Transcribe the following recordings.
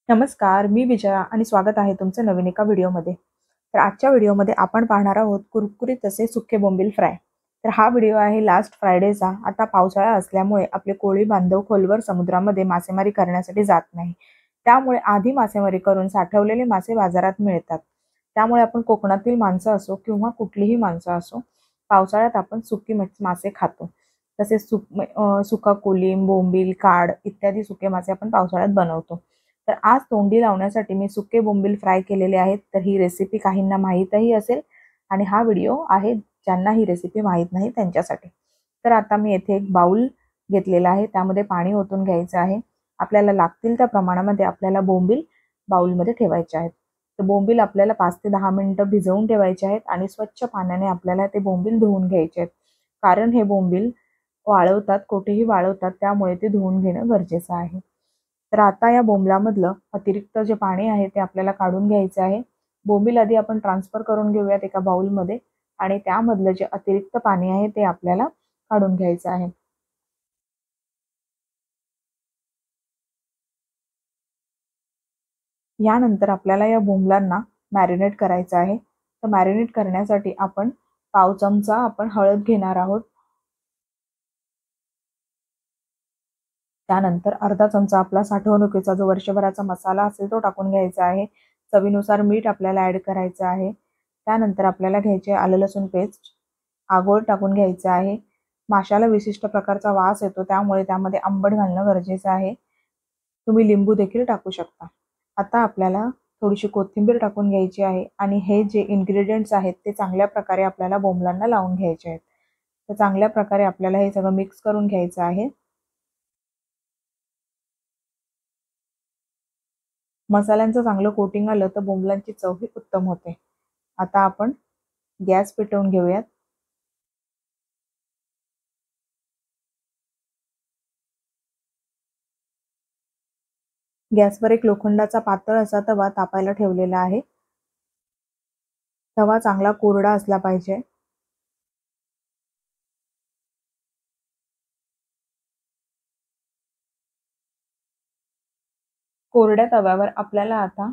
नमस्कार, मी विजया आणि स्वागत आहे तुमचं नवीन एका व्हिडिओमध्ये. तर आजच्या व्हिडिओमध्ये आपण पाहणार आहोत कुरकुरीत असे सुके बोंबील फ्राय. तर हा व्हिडिओ आहे लास्ट फ्रायडेचा. आता पावसाळा असल्यामुळे आपले कोळी बांधव खोलवर समुद्रामध्ये मासेमारी करण्यासाठी जात नाही. त्यामुळे आधी मासेमारी करून साठवलेले मासे बाजारात मिळतात. त्यामुळे आपण कोकणातील माणसं असो किंवा कुठलीही माणसं असो, पावसाळ्यात आपण सुकी मासे खातो. तसेच सुका कोलीम, बोंबील, काड इत्यादी सुके मासे आपण पावसाळ्यात बनवतो. तर आज तोंडी लावण्यासाठी मी सुके बोंबील फ्राय केलेले आहेत. तर ही रेसिपी काहींना माहीतही असेल आणि हा व्हिडिओ आहे ज्यांना ही रेसिपी माहीत नाही त्यांच्यासाठी. तर आता मी येथे एक बाउल घेतलेला आहे. त्यामध्ये पाणी ओतून घ्यायचं आहे. आपल्याला लागतील त्या प्रमाणामध्ये आपल्याला बोंबील बाउलमध्ये ठेवायचे आहेत. तर बोंबील आपल्याला 5 ते 10 मिनिटं भिजवून ठेवायचे आहेत आणि स्वच्छ पाण्याने आपल्याला ते बोंबील धुवून घ्यायचे आहेत. कारण हे बोंबील वाळवतात, कोठेही वाळवतात, त्यामुळे ते धुवून घेणं गरजेचं आहे. तर आता या बोंबलामधलं अतिरिक्त जे पाणी आहे ते आपल्याला काढून घ्यायचं आहे. बोंबील आधी आपण ट्रान्सफर करून घेऊयात एका बाउलमध्ये आणि त्यामधलं जे अतिरिक्त पाणी आहे ते आपल्याला काढून घ्यायचं आहे. यानंतर आपल्याला या बोंबलांना मॅरिनेट करायचं आहे. तर मॅरिनेट करण्यासाठी आपण पाव चमचा आपण हळद घेणार आहोत. त्यानंतर अर्धा चमचा आपला साठवणुकीचा जो वर्षभराचा मसाला असेल तो टाकून घ्यायचा आहे. चवीनुसार मीठ आपल्याला ॲड करायचं आहे. त्यानंतर आपल्याला घ्यायचे आलं लसूण पेस्ट, आगोळ टाकून घ्यायचं आहे. माशाला विशिष्ट प्रकारचा वास येतो, त्यामुळे त्यामध्ये आंबट घालणं गरजेचं आहे. तुम्ही लिंबू देखील टाकू शकता. आता आपल्याला थोडीशी कोथिंबीर टाकून घ्यायची आहे आणि हे जे इन्ग्रेडियंट्स आहेत ते चांगल्या प्रकारे आपल्याला बोंबलांना लावून घ्यायचे आहेत. तर चांगल्या प्रकारे आपल्याला हे सगळं मिक्स करून घ्यायचं आहे. मसाल्यांचं चांगलं कोटिंग आलं तर बोंबलांची चवही उत्तम होते. आता आपण गॅस पेटवून घेऊयात. गॅसवर एक लोखंडाचा पातळ असा तवा तापायला ठेवलेला आहे. तवा चांगला कोरडा असला पाहिजे. कोरड्या तव्यावर आपल्याला आता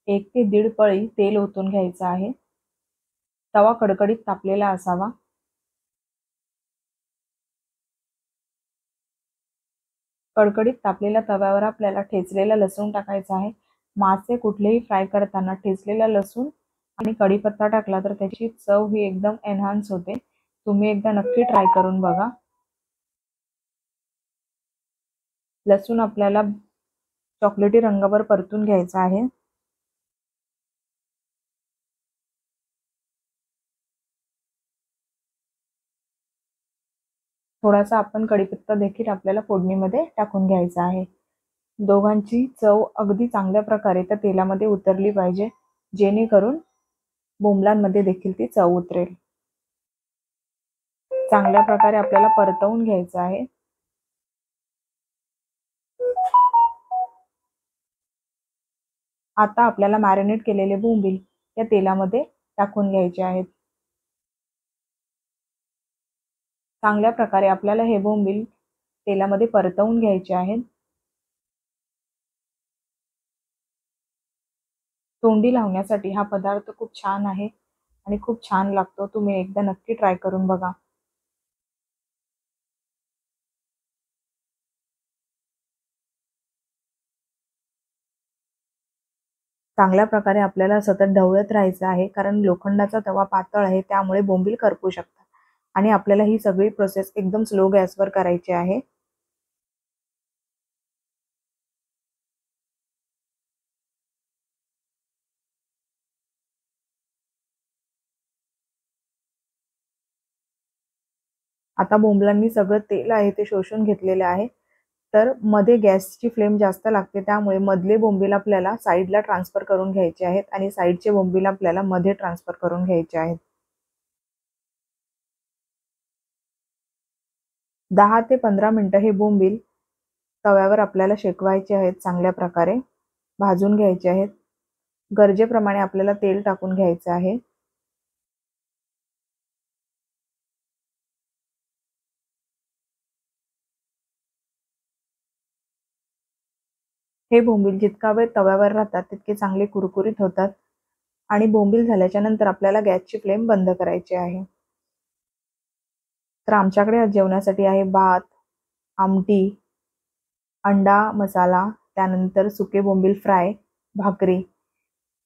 1 ते 1.5 पळी तेल ओतून घ्यायचं आहे. तवा कडकडीत तापलेला असावा. कडकडीत तापलेल्या तव्यावर आपल्याला ठेचलेला लसूण टाकायचा आहे. मासे कुठलेही फ्राय करताना ठेचलेला लसूण आणि कढीपत्ता टाकला तर त्याची चव ही एकदम एन्हान्स होते. तुम्ही एकदा नक्की ट्राय करून बघा. लसूण आपल्याला चॉकलेटी रंगावर परतून घ्यायचा आहे. थोडासा आपण कढीपत्ता देखील आपल्याला फोडणीमध्ये टाकून घ्यायचा आहे. दोघांची चव अगदी चांगल्या प्रकारे त्या तेलामध्ये उतरली पाहिजे, जेणेकरून बोंबलांमध्ये देखील ती चव उतरेल. चांगल्या प्रकारे आपल्याला परतवून घ्यायचं आहे. आता आपल्याला मॅरिनेट केलेले बोंबील या तेलामध्ये टाकून घ्यायचे आहेत. चांगल्या प्रकारे आपल्याला हे बोंबील तेलामध्ये परतवून घ्यायचे आहेत. तोंडी लावण्यासाठी हा पदार्थ खूप छान आहे आणि खूप छान लागतो. तुम्ही एकदा नक्की ट्राय करून बघा. चांगल्या प्रकारे आपल्याला सतत ढवळत राहायचं आहे, कारण लोखंडाचा तवा पातळ आहे, त्यामुळे बोंबील करपू शकतात आणि आपल्याला ही सगळी प्रोसेस एकदम स्लो गॅसवर करायची आहे. आता बोंबलांनी सगळं तेल आहे ते शोषून घेतलेले आहे. तर मध्ये गॅसची फ्लेम जास्त लागते, त्यामुळे मधले बोंबील आपल्याला साईडला ट्रान्सफर करून घ्यायचे आहेत आणि साईडचे बोंबील आपल्याला मध्ये ट्रान्सफर करून घ्यायचे आहेत. 10 ते 15 मिनिटं हे बोंबील तव्यावर आपल्याला शेकवायचे आहेत. चांगल्या प्रकारे भाजून घ्यायचे आहेत. गरजेप्रमाणे आपल्याला तेल टाकून घ्यायचं आहे. हे बोंबील जितका वेळ तव्यावर राहतात तितके चांगले कुरकुरीत होतात। आणि बोंबील झाल्याच्या नंतर आपल्याला गॅसची फ्लेम बंद करायची आहे। तर आमच्याकडे आज जेवणासाठी आहे भात, आमटी, अंडा मसाला, त्यानंतर सुके बोंबील फ्राय, भाकरी।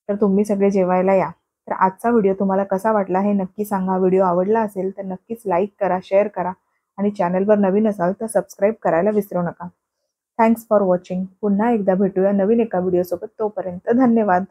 तर तुम्ही सगळे जेवायला या। तर आजचा व्हिडिओ तुम्हाला कसा वाटला हे नक्की सांगा। व्हिडिओ आवडला असेल तर नक्कीच लाईक करा, शेअर करा आणि चॅनलवर नवीन असाल तर सबस्क्राईब करायला विसरू नका। Thanks for watching. पुन्हा एकदा भेटूया नवीन एका व्हिडिओसोबत। तोपर्यंत धन्यवाद।